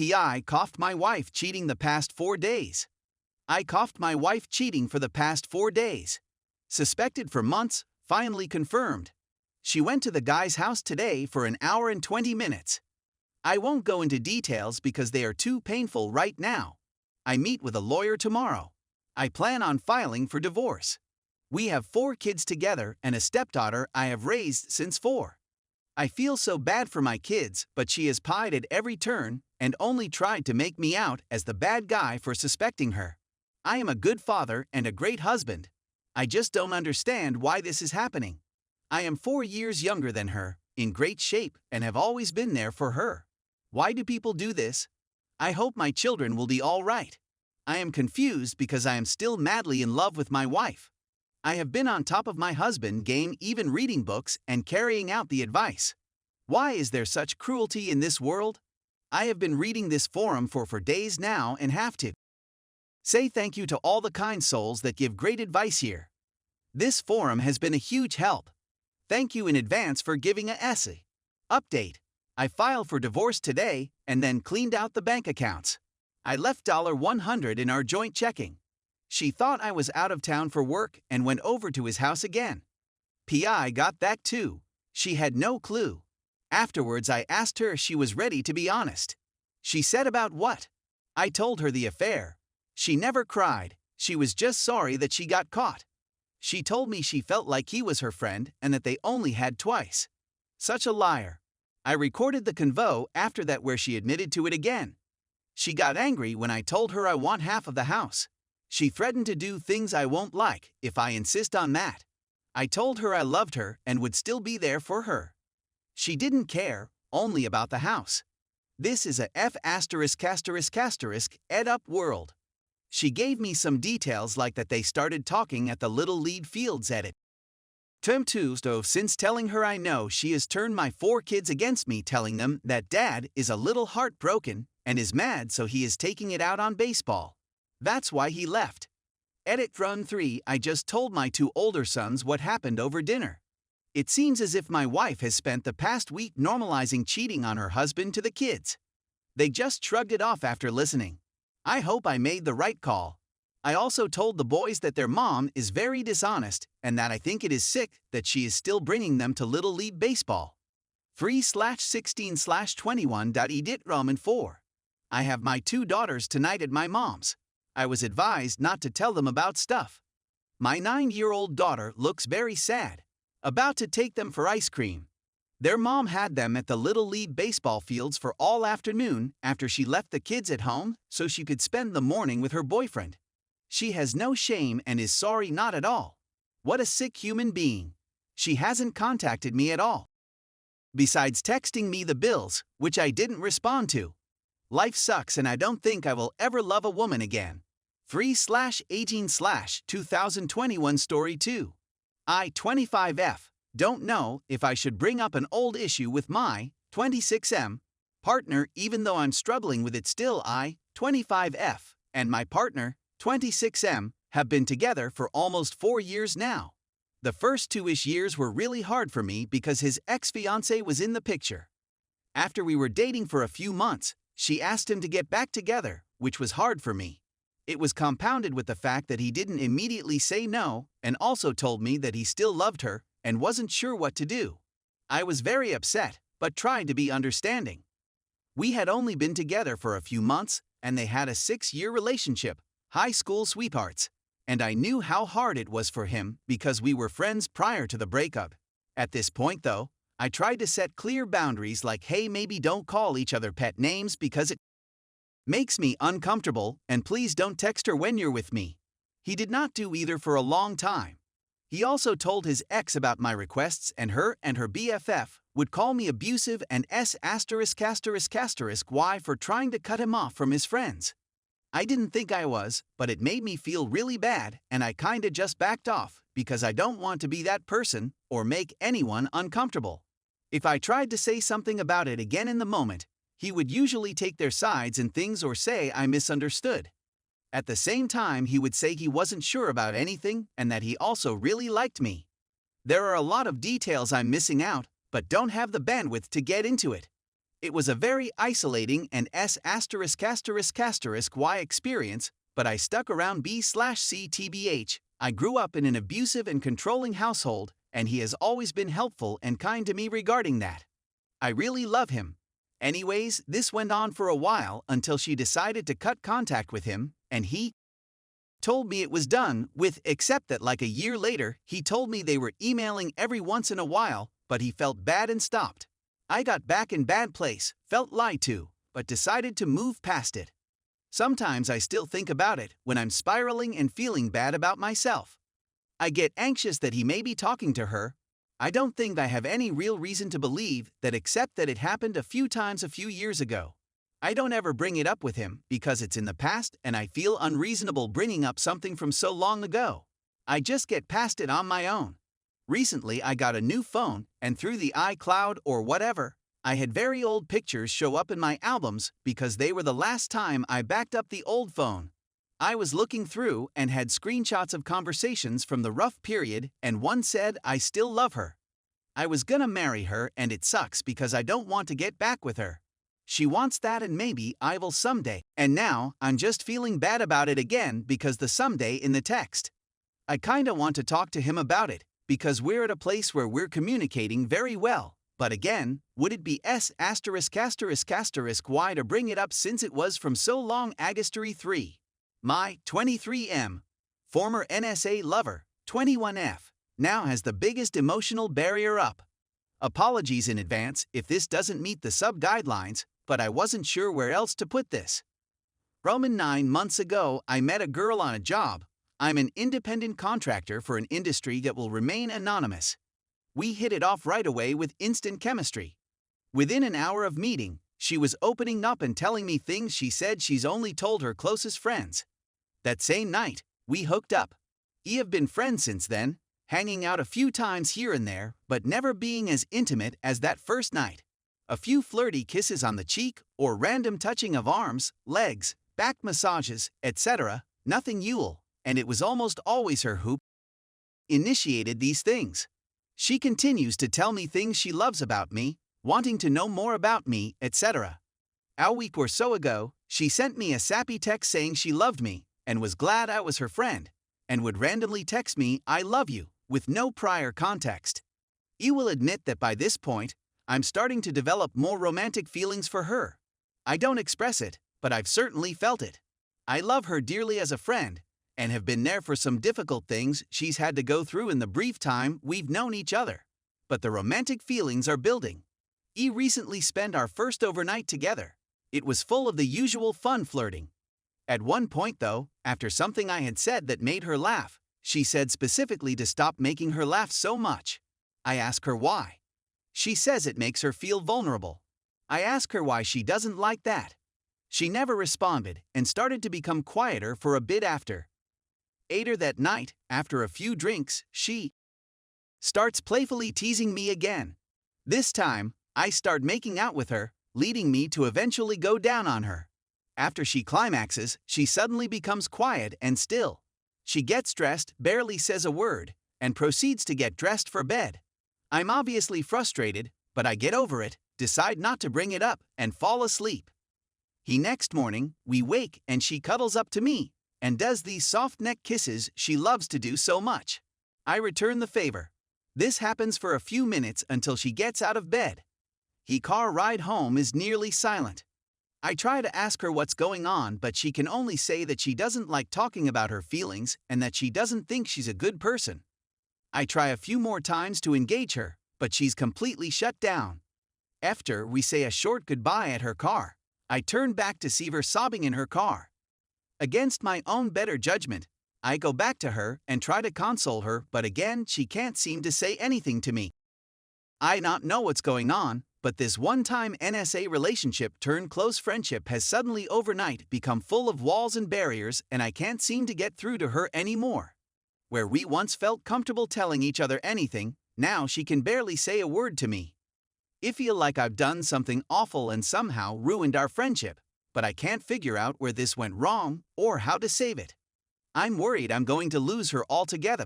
PI coughed my wife cheating the past 4 days. I coughed my wife cheating for the past 4 days. Suspected for months, finally confirmed. She went to the guy's house today for an hour and 20 minutes. I won't go into details because they are too painful right now. I meet with a lawyer tomorrow. I plan on filing for divorce. We have 4 kids together and a stepdaughter I have raised since 4. I feel so bad for my kids, but she has pied at every turn and only tried to make me out as the bad guy for suspecting her. I am a good father and a great husband. I just don't understand why this is happening. I am 4 years younger than her, in great shape, and have always been there for her. Why do people do this? I hope my children will be all right. I am confused because I am still madly in love with my wife. I have been on top of my husband game, even reading books and carrying out the advice. Why is there such cruelty in this world? I have been reading this forum for days now and have to say thank you to all the kind souls that give great advice here. This forum has been a huge help. Thank you in advance for giving a essay. Update. I filed for divorce today and then cleaned out the bank accounts. I left $100 in our joint checking. She thought I was out of town for work and went over to his house again. PI got that too. She had no clue. Afterwards I asked her if she was ready to be honest. She said about what? I told her the affair. She never cried. She was just sorry that she got caught. She told me she felt like he was her friend and that they only had twice. Such a liar. I recorded the convo after that where she admitted to it again. She got angry when I told her I want half of the house. She threatened to do things I won't like if I insist on that. I told her I loved her and would still be there for her. She didn't care, only about the house. This is a F*** ed up world. She gave me some details like that they started talking at the Little League Fields edit. Term Tuesday since telling her I know she has turned my 4 kids against me, telling them that dad is a little heartbroken and is mad, so he is taking it out on baseball. That's why he left. Edit Run 3. I just told my 2 older sons what happened over dinner. It seems as if my wife has spent the past week normalizing cheating on her husband to the kids. They just shrugged it off after listening. I hope I made the right call. I also told the boys that their mom is very dishonest and that I think it is sick that she is still bringing them to Little League Baseball. 3/16/21.edit Roman 4. I have my 2 daughters tonight at my mom's. I was advised not to tell them about stuff. My 9-year-old daughter looks very sad. About to take them for ice cream. Their mom had them at the Little League baseball fields for all afternoon after she left the kids at home so she could spend the morning with her boyfriend. She has no shame and is sorry, not at all. What a sick human being. She hasn't contacted me at all. Besides texting me the bills, which I didn't respond to. Life sucks and I don't think I will ever love a woman again. 3/18/2021 Story 2. I, 25F, don't know if I should bring up an old issue with my 26M partner, even though I'm struggling with it still. I, 25F, and my partner, 26M, have been together for almost 4 years now. The first 2-ish years were really hard for me because his ex-fiancée was in the picture. After we were dating for a few months, she asked him to get back together, which was hard for me. It was compounded with the fact that he didn't immediately say no and also told me that he still loved her and wasn't sure what to do. I was very upset, but tried to be understanding. We had only been together for a few months, and they had a 6-year relationship, high school sweethearts, and I knew how hard it was for him because we were friends prior to the breakup. At this point, though, I tried to set clear boundaries like, hey, maybe don't call each other pet names because it makes me uncomfortable, and please don't text her when you're with me. He did not do either for a long time. He also told his ex about my requests, and her BFF would call me abusive and why for trying to cut him off from his friends. I didn't think I was, but it made me feel really bad, and I kinda just backed off because I don't want to be that person or make anyone uncomfortable. If I tried to say something about it again in the moment, he would usually take their sides in things or say I misunderstood. At the same time, he would say he wasn't sure about anything and that he also really liked me. There are a lot of details I'm missing out, but don't have the bandwidth to get into it. It was a very isolating and S******y experience, but I stuck around B/C tbh. I grew up in an abusive and controlling household, and he has always been helpful and kind to me regarding that. I really love him. Anyways, this went on for a while until she decided to cut contact with him, and he told me it was done with, except that like a year later, he told me they were emailing every once in a while, but he felt bad and stopped. I got back in bad place, felt lied to, but decided to move past it. Sometimes I still think about it when I'm spiraling and feeling bad about myself. I get anxious that he may be talking to her. I don't think I have any real reason to believe that except that it happened a few times a few years ago. I don't ever bring it up with him because it's in the past and I feel unreasonable bringing up something from so long ago. I just get past it on my own. Recently I got a new phone, and through the iCloud or whatever, I had very old pictures show up in my albums because they were the last time I backed up the old phone. I was looking through and had screenshots of conversations from the rough period, and one said I still love her. I was gonna marry her, and it sucks because I don't want to get back with her. She wants that, and maybe I will someday, and now I'm just feeling bad about it again because the someday in the text. I kinda want to talk to him about it, because we're at a place where we're communicating very well, but again, would it be S*******y to bring it up since it was from so long? Agastory 3. My 23M, former NSA lover, 21F, now has the biggest emotional barrier up. Apologies in advance if this doesn't meet the sub-guidelines, but I wasn't sure where else to put this. 9 months ago, I met a girl on a job. I'm an independent contractor for an industry that will remain anonymous. We hit it off right away with instant chemistry. Within an hour of meeting, she was opening up and telling me things she said she's only told her closest friends. That same night, we hooked up. We have been friends since then, hanging out a few times here and there, but never being as intimate as that first night. A few flirty kisses on the cheek or random touching of arms, legs, back massages, etc., nothing Yule, and it was almost always her who initiated these things. She continues to tell me things she loves about me, wanting to know more about me, etc. A week or so ago, she sent me a sappy text saying she loved me and was glad I was her friend, and would randomly text me "I love you" with no prior context. You will admit that by this point, I'm starting to develop more romantic feelings for her. I don't express it, but I've certainly felt it. I love her dearly as a friend, and have been there for some difficult things she's had to go through in the brief time we've known each other. But the romantic feelings are building. We recently spent our first overnight together. It was full of the usual fun flirting. At one point though, after something I had said that made her laugh, she said specifically to stop making her laugh so much. I ask her why. She says it makes her feel vulnerable. I ask her why she doesn't like that. She never responded and started to become quieter for a bit after. Later that night, after a few drinks, she starts playfully teasing me again. This time, I start making out with her, leading me to eventually go down on her. After she climaxes, she suddenly becomes quiet and still. She gets dressed, barely says a word, and proceeds to get dressed for bed. I'm obviously frustrated, but I get over it, decide not to bring it up, and fall asleep. Next morning, we wake and she cuddles up to me and does these soft neck kisses she loves to do so much. I return the favor. This happens for a few minutes until she gets out of bed. Car ride home is nearly silent. I try to ask her what's going on, but she can only say that she doesn't like talking about her feelings and that she doesn't think she's a good person. I try a few more times to engage her, but she's completely shut down. After we say a short goodbye at her car, I turn back to see her sobbing in her car. Against my own better judgment, I go back to her and try to console her, but again she can't seem to say anything to me. I don't know what's going on, but this one-time NSA relationship turned close friendship has suddenly overnight become full of walls and barriers, and I can't seem to get through to her anymore. Where we once felt comfortable telling each other anything, now she can barely say a word to me. I feel like I've done something awful and somehow ruined our friendship, but I can't figure out where this went wrong or how to save it. I'm worried I'm going to lose her altogether.